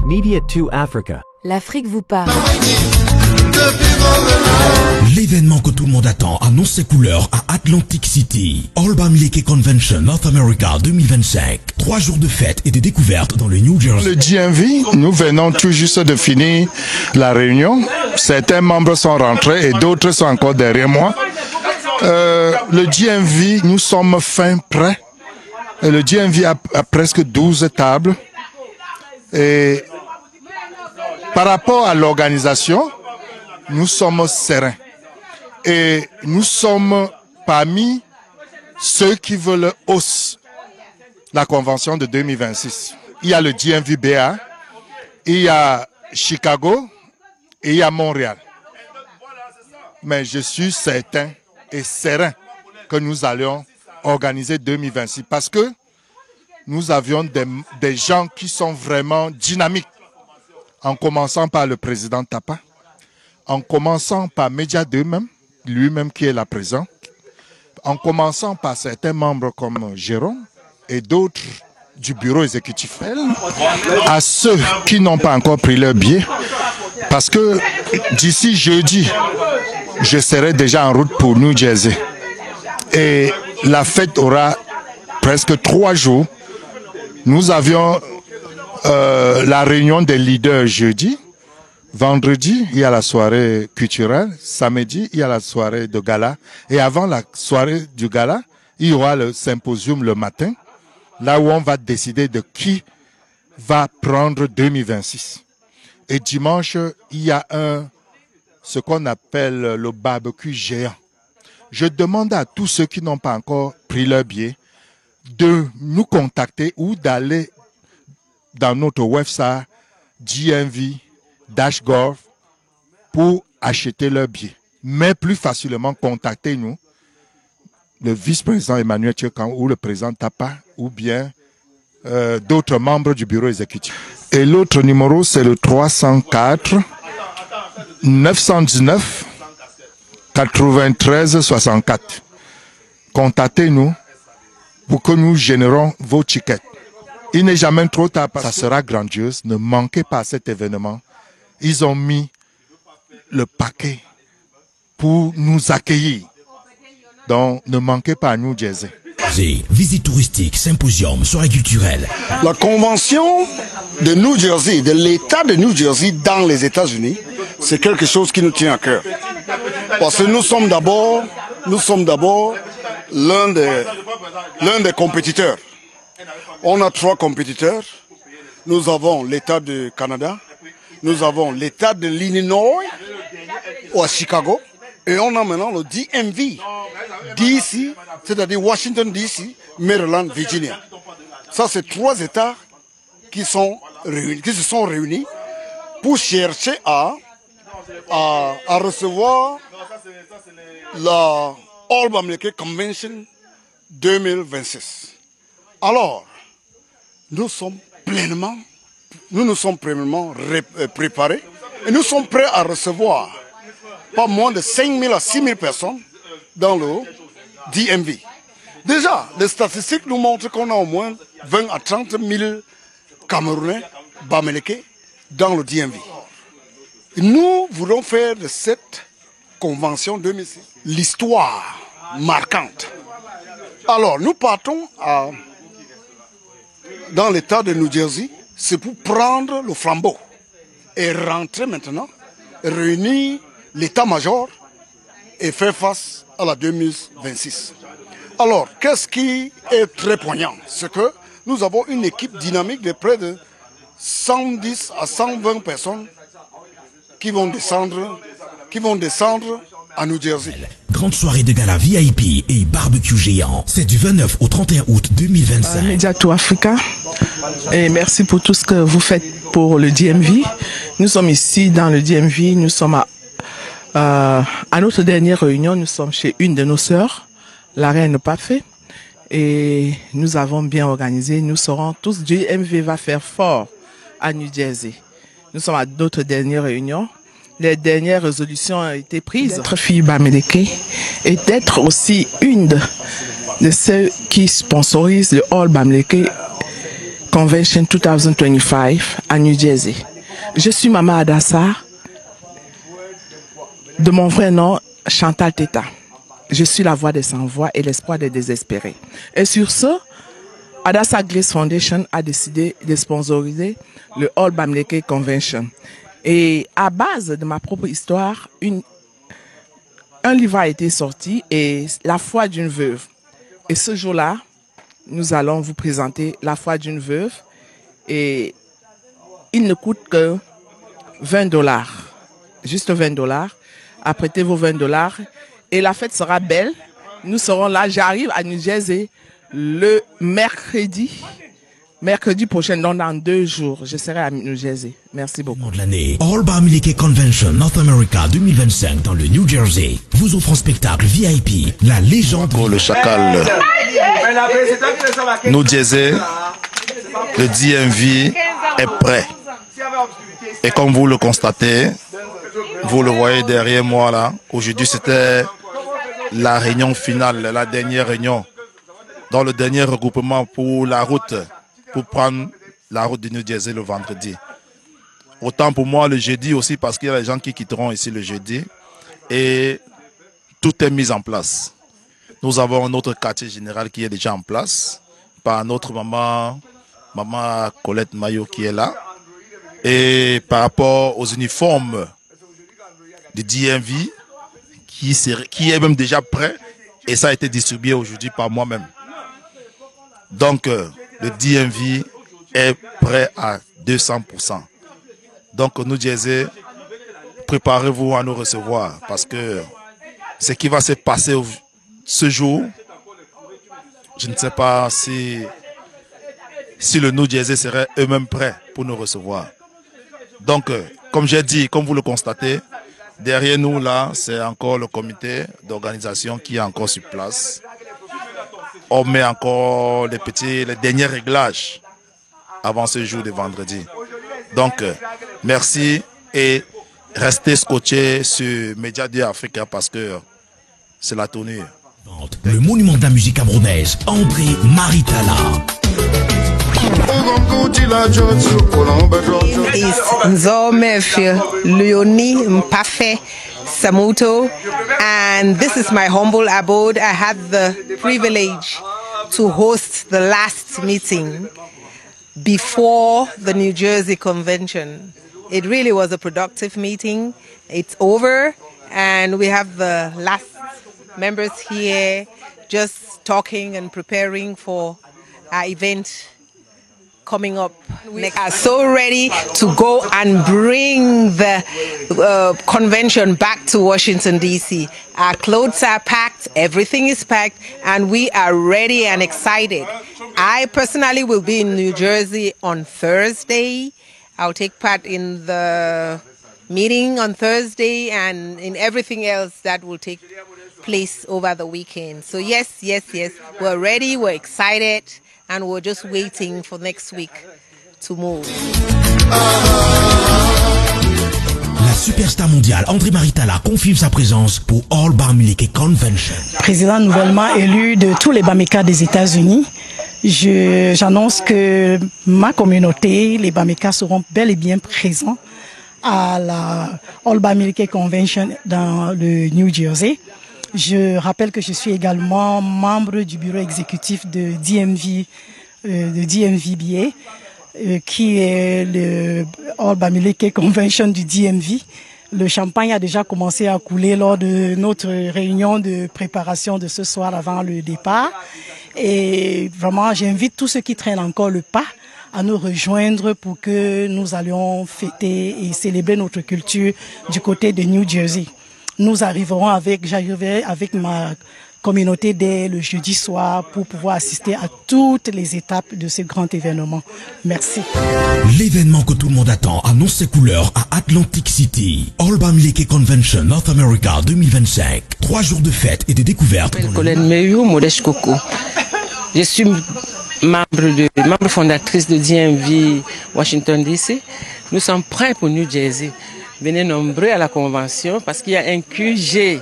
Media 2 Africa. L'Afrique vous parle. L'événement que tout le monde attend annonce ses couleurs à Atlantic City. All Bamileke Convention North America 2025. 3 jours de fête et de découvertes dans le New Jersey. Le GMV, nous venons tout juste de finir la réunion. Certains membres sont rentrés et d'autres sont encore derrière moi. Le GMV, nous sommes fin prêts. Le GMV a presque 12 tables. Et par rapport à l'organisation, nous sommes sereins. Et nous sommes parmi ceux qui veulent hausser la convention de 2026. Il y a le GMV-BA, il y a Chicago et il y a Montréal. Mais je suis certain et serein que nous allions organiser 2026 parce que nous avions des gens qui sont vraiment dynamiques, en commençant par le président Tapa, en commençant par Média 2 même, lui-même qui est là présent, en commençant par certains membres comme Jérôme et d'autres du bureau exécutif. À ceux qui n'ont pas encore pris leur billet, parce que d'ici jeudi, je serai déjà en route pour New Jersey. Et la fête aura presque 3 jours. Nous avions la réunion des leaders jeudi. Vendredi, il y a la soirée culturelle. Samedi, il y a la soirée de gala. Et avant la soirée du gala, il y aura le symposium le matin, là où on va décider de qui va prendre 2026. Et dimanche, il y a ce qu'on appelle le barbecue géant. Je demande à tous ceux qui n'ont pas encore pris leur billet de nous contacter ou d'aller dans notre website GMV-Gov pour acheter leur billet. Mais plus facilement, contactez-nous, le vice-président Emmanuel Tchekan ou le président Tapa ou bien d'autres membres du bureau exécutif. Et l'autre numéro, c'est le 304 919 93 64. Contactez-nous pour que nous générons vos tickets. Il n'est jamais trop tard, ça sera grandiose. Ne manquez pas cet événement. Ils ont mis le paquet pour nous accueillir. Donc, ne manquez pas à New Jersey. Visite touristique, symposium, soirée culturelle. La convention de New Jersey, de l'État de New Jersey dans les États-Unis, c'est quelque chose qui nous tient à cœur. Parce que nous sommes d'abord l'un des compétiteurs. On a 3 compétiteurs. Nous avons l'État du Canada, nous avons l'État de l'Illinois à Chicago, et on a maintenant le DMV, DC, c'est-à-dire Washington DC, Maryland, Virginia. Ça, c'est 3 États qui se sont réunis pour chercher à recevoir la All Bamileke Convention 2026. Alors, nous nous sommes pleinement préparés et nous sommes prêts à recevoir pas moins de 5 000 à 6 000 personnes dans le DMV. Déjà, les statistiques nous montrent qu'on a au moins 20 à 30 000 Camerounais Bamileke dans le DMV. Nous voulons faire de cette convention 2006 l'histoire marquante. Alors, nous partons dans l'État de New Jersey, c'est pour prendre le flambeau et rentrer maintenant, réunir l'état-major et faire face à la 2026. Alors, qu'est-ce qui est très poignant? C'est que nous avons une équipe dynamique de près de 110 à 120 personnes qui vont descendre à New Jersey. Grande soirée de gala VIP et barbecue géant. C'est du 29 au 31 août 2025. Media 2 Africa. Et merci pour tout ce que vous faites pour le DMV. Nous sommes ici dans le DMV. Nous sommes à notre dernière réunion. Nous sommes chez une de nos sœurs, la reine Pafé. Et nous avons bien organisé. Nous serons tous. DMV va faire fort à New Jersey. Nous sommes à d'autres dernières réunions. Les dernières résolutions ont été prises. D'être fille Bamileke et d'être aussi une de ceux qui sponsorisent le All Bamileke Convention 2025 à New Jersey. Je suis Maman Adassa, de mon vrai nom, Chantal Teta. Je suis la voix des sans-voix et l'espoir des désespérés. Et sur ce, Adassa Grace Foundation a décidé de sponsoriser le All Bamileke Convention. Et à base de ma propre histoire, un livre a été sorti, et La foi d'une veuve. Et ce jour-là, nous allons vous présenter La foi d'une veuve. Et il ne coûte que $20. Juste $20. Apprêtez vos $20 et la fête sera belle. Nous serons là. J'arrive à New Jersey le mercredi prochain, donc dans 2 jours. Je serai à New Jersey. Merci beaucoup. De l'année, All Bamileke Convention North America 2025 dans le New Jersey vous offre un spectacle VIP, la légende Pour le chacal, New Jersey, le DMV est prêt. Et comme vous le constatez, vous le voyez derrière moi là, aujourd'hui c'était la réunion finale, la dernière réunion, dans le dernier regroupement pour la route, pour prendre la route de New Jersey le vendredi. Autant pour moi le jeudi aussi, parce qu'il y a des gens qui quitteront ici le jeudi. Et tout est mis en place. Nous avons notre quartier général qui est déjà en place, par notre maman Colette Maillot qui est là. Et par rapport aux uniformes du DMV, qui est même déjà prêt, et ça a été distribué aujourd'hui par moi-même. Donc, le DMV est prêt à 200%. Donc, New Jersey, préparez-vous à nous recevoir, parce que ce qui va se passer ce jour, je ne sais pas si le New Jersey serait eux-mêmes prêts pour nous recevoir. Donc, comme j'ai dit, comme vous le constatez, derrière nous, là, c'est encore le comité d'organisation qui est encore sur place. On met encore les derniers réglages avant ce jour de vendredi. Donc, merci et restez scotchés sur Média 2 Africa parce que c'est la tournure. Le monument de la musique camerounaise, André Maritala. Is Nzomefia Leonie Mpafe Samuto, and this is my humble abode. I had the privilege to host the last meeting before the New Jersey Convention. It really was a productive meeting. It's over, and we have the last members here just talking and preparing for our event coming up. We are so ready to go and bring the convention back to Washington, D.C. Our clothes are packed, everything is packed, and we are ready and excited. I personally will be in New Jersey on Thursday. I'll take part in the meeting on Thursday and in everything else that will take place over the weekend. So yes, we're ready, we're excited, and we're just waiting for next week to move. La superstar mondiale André Maritala confirme sa présence pour All Bamileke Convention. Président nouvellement élu de tous les Bamileke des États-Unis, j'annonce que ma communauté, les Bamileke, seront bel et bien présents à la All Bamileke Convention dans le New Jersey. Je rappelle que je suis également membre du bureau exécutif de DMVBA, qui est le All Bamileke Convention du DMV. Le champagne a déjà commencé à couler lors de notre réunion de préparation de ce soir avant le départ. Et vraiment, j'invite tous ceux qui traînent encore le pas à nous rejoindre pour que nous allions fêter et célébrer notre culture du côté de New Jersey. J'arriverai avec ma communauté dès le jeudi soir pour pouvoir assister à toutes les étapes de ce grand événement. Merci. L'événement que tout le monde attend annonce ses couleurs à Atlantic City. All Bamileke Convention North America 2025. 3 jours de fête et de découvertes. Je suis membre fondatrice de DMV Washington DC. Nous sommes prêts pour New Jersey. Venez nombreux à la convention parce qu'il y a un QG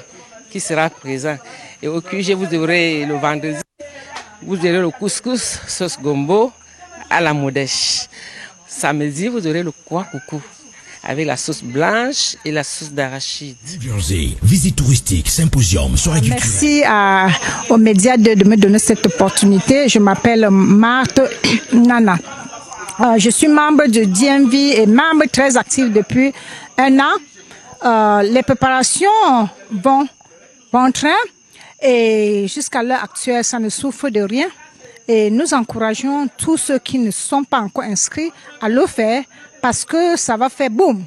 qui sera présent. Et au QG, vous aurez le vendredi, vous aurez le couscous, sauce gombo, à la Modèche. Samedi, vous aurez le quoi coucou avec la sauce blanche et la sauce d'arachide. New Jersey, visite touristique, symposium, soirée culturelle. Merci aux médias de me donner cette opportunité. Je m'appelle Marthe Nana. Je suis membre du DMV et membre très actif depuis 1 an. Les préparations vont bon train et jusqu'à l'heure actuelle, ça ne souffre de rien. Et nous encourageons tous ceux qui ne sont pas encore inscrits à le faire parce que ça va faire boum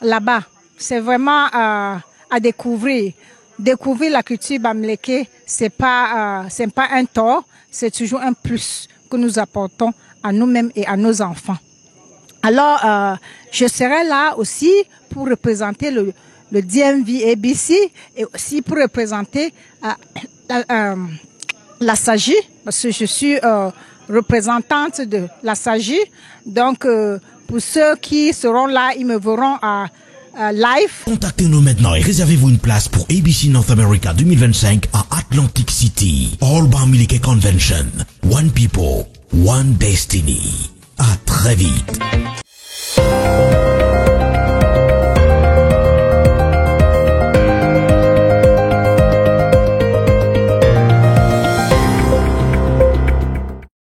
là-bas. C'est vraiment à découvrir. Découvrir la culture bamileke, c'est pas un tort, c'est toujours un plus que nous apportons à nous-mêmes et à nos enfants. Alors, je serai là aussi pour représenter le DMV ABC et aussi pour représenter la SAGI, parce que je suis représentante de la SAGI. Donc, pour ceux qui seront là, ils me verront à live. Contactez-nous maintenant et réservez-vous une place pour ABC North America 2025 à Atlantic City. All Bamileke Convention. One people, one destiny. À très vite.